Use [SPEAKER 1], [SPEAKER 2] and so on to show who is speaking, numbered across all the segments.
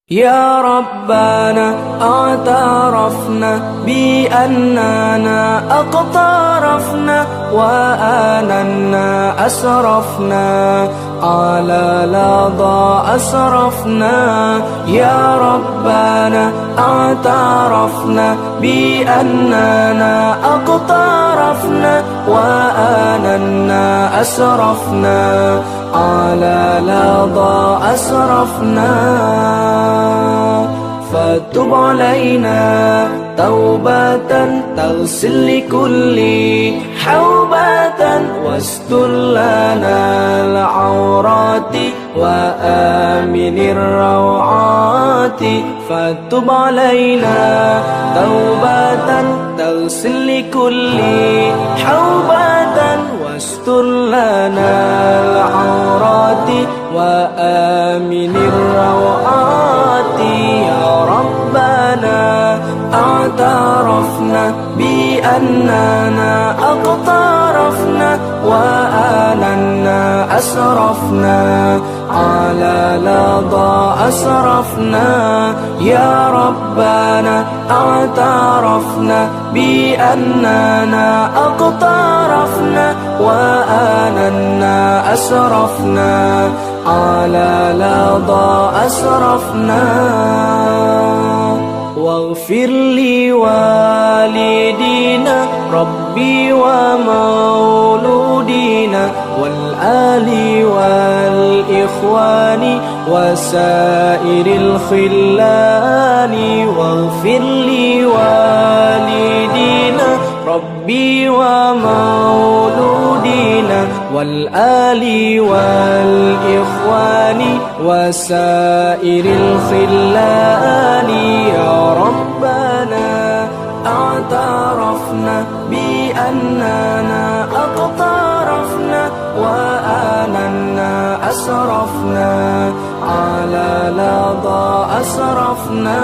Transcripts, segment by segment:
[SPEAKER 1] يا ربنا اعترفنا بأننا أقترفنا وآننا أسرفنا على لظى أسرفنا. يا ربنا اعترفنا بأننا أقترفنا وآننا أسرفنا على لظى أسرفنا. فتب علينا توبة تغسل لكل حوبة واستر لنا العورات وآمن الروعات. فتب علينا توبة تغسل لكل حوبة واستر لنا العورات وآمن الروعات. يا ربنا اعترفنا بأننا أقترفنا وآننا أسرفنا على لظى أسرفنا. يا ربنا اعترفنا بأننا أقترفنا وآننا أسرفنا على لظى أسرفنا. واغفر لوالدينا ربي ومولودينا والآل والإخوان وسائر الخلان. واغفر لوالدينا ربي ومولودينا والآل والإخوان وسائر الخلان. يا ربنا اعترفنا بأننا أقترفنا وآننا أسرفنا على لظى أسرفنا.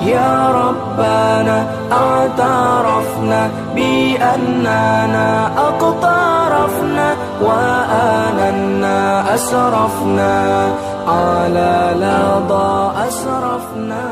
[SPEAKER 1] يا ربنا اعترفنا بأننا أقترفنا وآننا أسرفنا على لظى أسرفنا.